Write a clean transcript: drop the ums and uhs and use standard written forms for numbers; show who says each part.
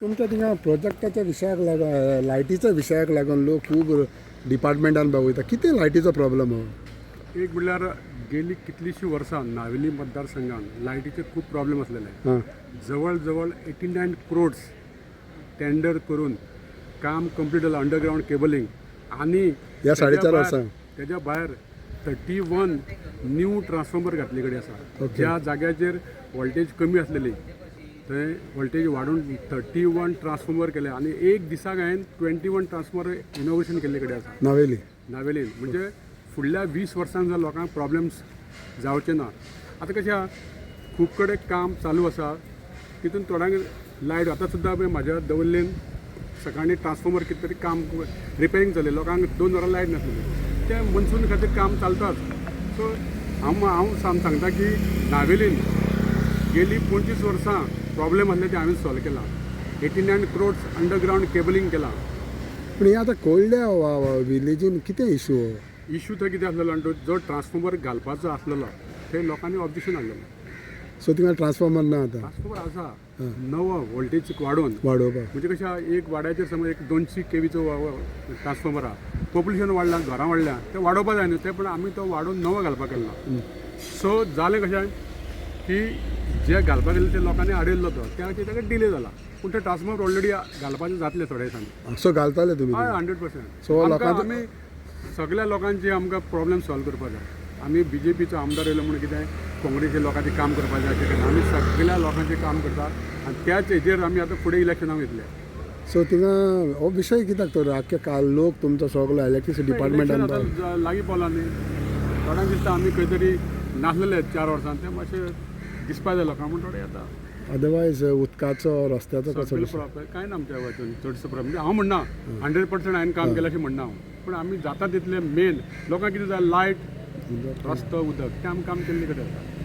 Speaker 1: तुमच्या थिंगा प्रोजेक्टाच्या विशयाक लागून लायटीच्या विशयाक लागून लोक खूब डिपार्टमेंटान भावयता कितें लायटीचो प्रॉब्लम हो?
Speaker 2: एक म्हणल्यार गेली कितलींशीं वर्सां नावेली मतदारसंघान लायटीचे खूब प्रॉब्लेम आसलेले.
Speaker 1: हां
Speaker 2: जवळ जवळ 89 क्रोड्स टेंडर करून काम कंप्लीट जालां अंडरग्रावंड केबलिंग आणि
Speaker 1: ह्या 4.5 वर्सां
Speaker 2: तेज्या भायर 31 न्यू ट्रान्सफॉर्मर घातले कडेन आसा. ज्या जाग्याचेर वोल्टेज कमी आसलेली थंय वोल्टेज वाडून 31 ट्रान्सफॉर्मर केले आणि एक दिसाक हांवें 21 ट्रान्सफॉर्मर इनोव्हेशन केल्ले कडेन आसा
Speaker 1: नावेली.
Speaker 2: नावेलीन. म्हणजे फुडल्या 20 वर्सांक जर लोकांक प्रॉब्लेम्स जावचे ना. आतां कशें आहा खूब कडेन काम चालू आसा तितून थोड्यांक लायट आतां सुद्दां पळय म्हाज्या दवरलेन सकाळीं ट्रान्सफॉर्मर कितें तरी काम रिपेरिंग जालें लोकांक 2 वरां लायट नासलेली ते मनसून खातीर काम चालतात. सो हांव सांगता की नावेलीन गेली 25 वर्सां प्रॉब्लेम आसले ते हांवें सॉल्व केला. 89 क्रोड्स अंडरग्रावंड केबलिंग केलां.
Speaker 1: पूण हे आतां कोळड्या विलेजीन कितें इशू हो?
Speaker 2: इशू थंय कितें आसलेलो आनी जो ट्रान्सफॉर्मर घालपाचो आसलेलो थंय लोकांनी ऑब्जेक्शन हाडलेलें.
Speaker 1: सो थिंगा ट्रान्सफॉर्मर ना आतां
Speaker 2: ट्रान्सफॉर्मर आसा नवो वोल्टेज वाडोवन
Speaker 1: वाडोवपाक.
Speaker 2: म्हणजे कशें आहा एक वाड्याचेर समज एक 200 केवीचो ट्रान्सफॉर्मर आहा. पॉप्युलेशन वाडलां घरां वाडल्या तें वाडोवपा जाय न्हू तें पण आमी तो वाडोवन नवो घालपाक केला. सो जालें कशें की जे घालपाक गेले ते लोकांनी हाडयल्लो तो त्या खातीर ताका डिले जाला. पूण ते ट्रान्सफॉर्मर ऑलरेडी घालपाचें जातलें थोड्या दिसांनी.
Speaker 1: सो घालताले तुमी?
Speaker 2: हय 100%.
Speaker 1: सो लोकांचो
Speaker 2: आमी सगळ्या लोकांचे आमकां प्रॉब्लेम सॉल्व करपा जाय. आमी BJPचो आमदार येयलो म्हणून कितें काँग्रेसच्या लोकांचें काम करपा जाय अशें आमी सगळ्या लोकांचें काम करता आनी त्याच हेजेर आमी आतां फुडें इलेक्शनाक वयतले.
Speaker 1: सो थिंगा हो विशय कित्याक तर आख्खे काल लोक तुमचो सगळो इलेक्ट्रिसिटी डिपार्टमेंटान
Speaker 2: आतां लागीं पावला न्ही थोड्यांक दिसता आमी खंय तरी नासलेले 4 वर्सां तें मातशें दिसपा जाय लोकांक म्हूण थोडे येता.
Speaker 1: अदरवायज उदकाचो रस्त्याचो कसो
Speaker 2: सगळे प्रॉब्लेम कांय ना आमच्या वचून चडसो प्रॉब्लेम म्हणजे हांव म्हणना 100% हांवें काम केलें अशें म्हणना हांव. पूण आमी जाता तितले मेन लोकांक कितें जाय लायट रस्तो उदक तें आमी काम केल्ले कडेन आसा.